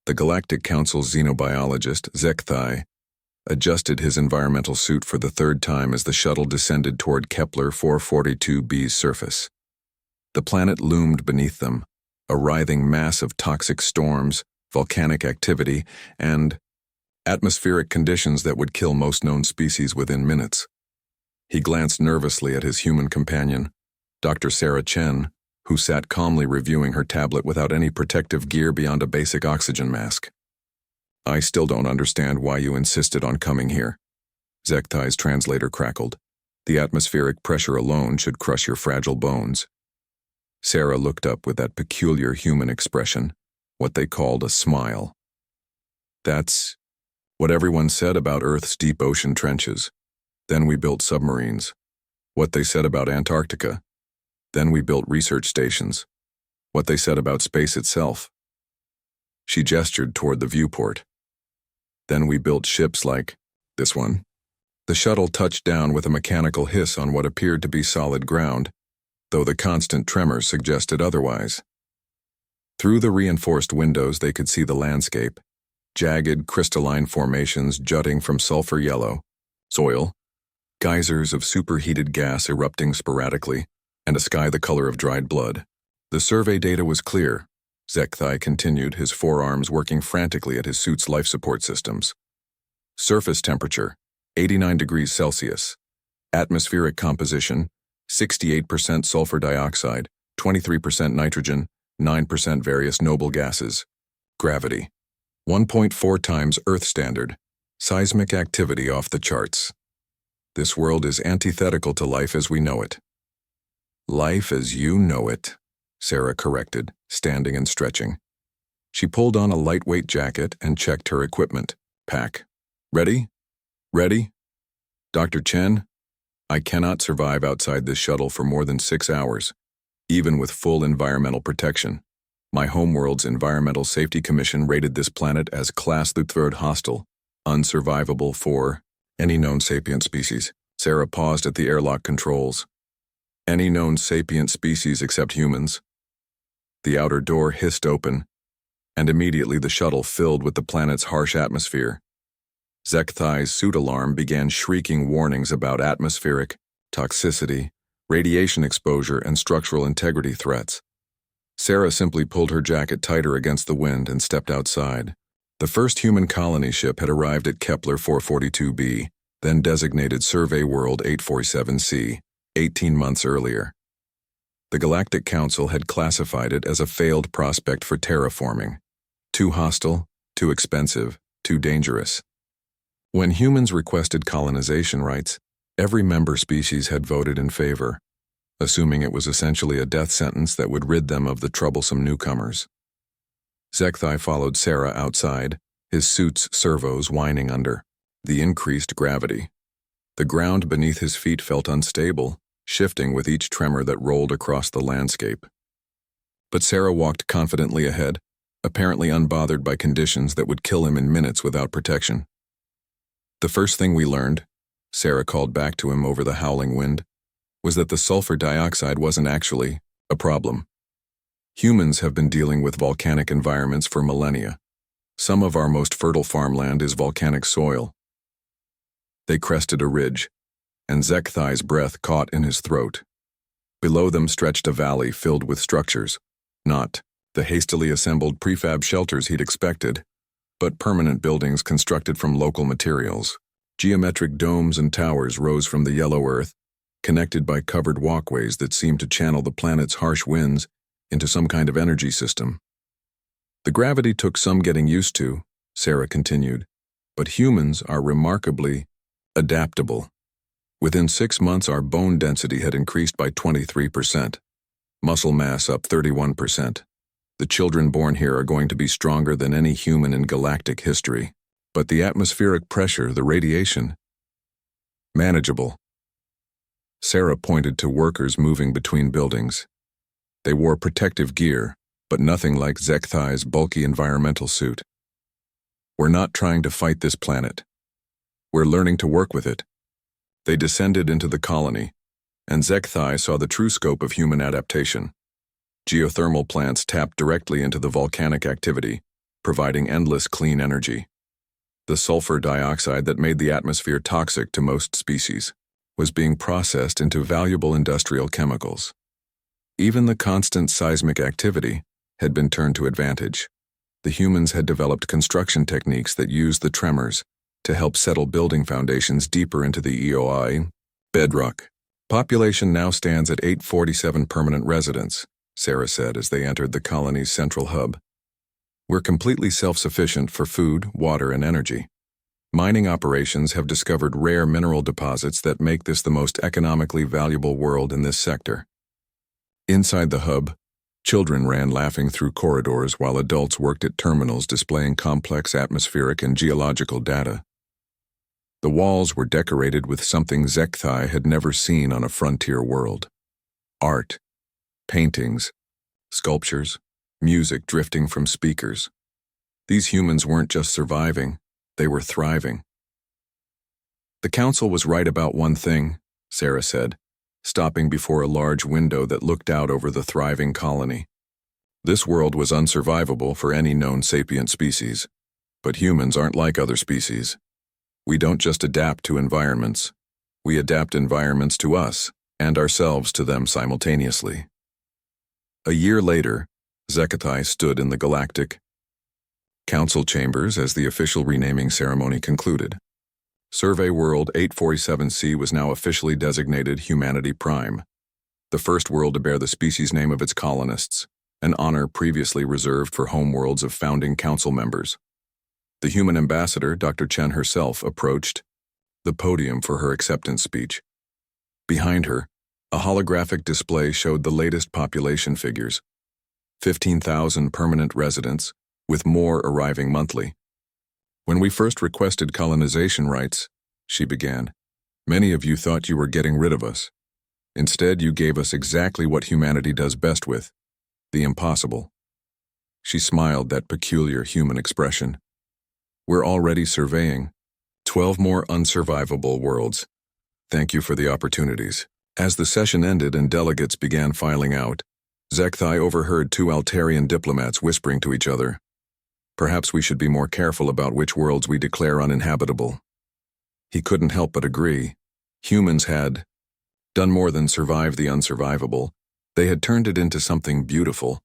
The Galactic Council's xenobiologist, Zekthai, adjusted his environmental suit for the third time as the shuttle descended toward Kepler 442b's surface. The planet loomed beneath them, a writhing mass of toxic storms, volcanic activity, and atmospheric conditions that would kill most known species within minutes. He glanced nervously at his human companion, Dr. Sarah Chen, who sat calmly reviewing her tablet without any protective gear beyond a basic oxygen mask. "I still don't understand why you insisted on coming here," Zekthai's translator crackled. "The atmospheric pressure alone should crush your fragile bones." Sarah looked up with that peculiar human expression, what they called a smile. "That's what everyone said about Earth's deep ocean trenches. Then we built submarines. What they said about Antarctica. Then we built research stations. What they said about space itself." She gestured toward the viewport. "Then we built ships like this one." The shuttle touched down with a mechanical hiss on what appeared to be solid ground, though the constant tremors suggested otherwise. Through the reinforced windows they could see the landscape, jagged crystalline formations jutting from sulfur yellow soil, geysers of superheated gas erupting sporadically, and a sky the color of dried blood. The survey data was clear. Zekthai continued, his forearms working frantically at his suit's life support systems. Surface temperature, 89 degrees Celsius. Atmospheric composition, 68% sulfur dioxide, 23% nitrogen, 9% various noble gases. Gravity, 1.4 times Earth standard. Seismic activity off the charts. This world is antithetical to life as we know it. "Life as you know it," Sarah corrected, standing and stretching. She pulled on a lightweight jacket and checked her equipment. "Pack. Ready? Ready? Dr. Chen, I cannot survive outside this shuttle for more than 6 hours, even with full environmental protection. My homeworld's Environmental Safety Commission rated this planet as Class III hostile, unsurvivable for any known sapient species." Sarah paused at the airlock controls. "Any known sapient species except humans." The outer door hissed open, and immediately the shuttle filled with the planet's harsh atmosphere. Zekthai's suit alarm began shrieking warnings about atmospheric, toxicity, radiation exposure, and structural integrity threats. Sarah simply pulled her jacket tighter against the wind and stepped outside. The first human colony ship had arrived at Kepler 442b, then designated Survey World 847c, 18 months earlier. The Galactic Council had classified it as a failed prospect for terraforming. Too hostile, too expensive, too dangerous. When humans requested colonization rights, every member species had voted in favor, assuming it was essentially a death sentence that would rid them of the troublesome newcomers. Zekthai followed Sarah outside, his suit's servos whining under the increased gravity. The ground beneath his feet felt unstable, shifting with each tremor that rolled across the landscape. But Sarah walked confidently ahead, apparently unbothered by conditions that would kill him in minutes without protection. "The first thing we learned," Sarah called back to him over the howling wind, "was that the sulfur dioxide wasn't actually a problem. Humans have been dealing with volcanic environments for millennia. Some of our most fertile farmland is volcanic soil." They crested a ridge, and Zekthai's breath caught in his throat. Below them stretched a valley filled with structures, not the hastily assembled prefab shelters he'd expected, but permanent buildings constructed from local materials. Geometric domes and towers rose from the yellow earth, connected by covered walkways that seemed to channel the planet's harsh winds into some kind of energy system. "The gravity took some getting used to," Sarah continued, "but humans are remarkably adaptable. Within 6 months, our bone density had increased by 23%, muscle mass up 31%. The children born here are going to be stronger than any human in galactic history. But the atmospheric pressure, the radiation, manageable." Sarah pointed to workers moving between buildings. They wore protective gear, but nothing like Zekthai's bulky environmental suit. "We're not trying to fight this planet. We're learning to work with it." They descended into the colony, and Zekthai saw the true scope of human adaptation. Geothermal plants tapped directly into the volcanic activity, providing endless clean energy. The sulfur dioxide that made the atmosphere toxic to most species was being processed into valuable industrial chemicals. Even the constant seismic activity had been turned to advantage. The humans had developed construction techniques that used the tremors to help settle building foundations deeper into the EOI bedrock. Population now stands at 847 permanent residents, Sarah said as they entered the colony's central hub. We're completely self-sufficient for food, water, and energy. Mining operations have discovered rare mineral deposits that make this the most economically valuable world in this sector. Inside the hub, children ran laughing through corridors while adults worked at terminals displaying complex atmospheric and geological data. The walls were decorated with something Zekthai had never seen on a frontier world. Art, paintings, sculptures, music drifting from speakers. These humans weren't just surviving, they were thriving. The council was right about one thing, Sarah said, stopping before a large window that looked out over the thriving colony. This world was unsurvivable for any known sapient species, but humans aren't like other species. We don't just adapt to environments, we adapt environments to us and ourselves to them simultaneously. A year later, Zekthai stood in the Galactic Council chambers as the official renaming ceremony concluded. Survey World 847C was now officially designated Humanity Prime, the first world to bear the species name of its colonists, an honor previously reserved for homeworlds of founding council members. The human ambassador, Dr. Chen herself, approached the podium for her acceptance speech. Behind her, a holographic display showed the latest population figures. 15,000 permanent residents, with more arriving monthly. When we first requested colonization rights, she began, many of you thought you were getting rid of us. Instead, you gave us exactly what humanity does best with, the impossible. She smiled that peculiar human expression. We're already surveying 12 more unsurvivable worlds. Thank you for the opportunities. As the session ended and delegates began filing out, Zekthai overheard two Altarian diplomats whispering to each other. Perhaps we should be more careful about which worlds we declare uninhabitable. He couldn't help but agree. Humans had done more than survive the unsurvivable. They had turned it into something beautiful,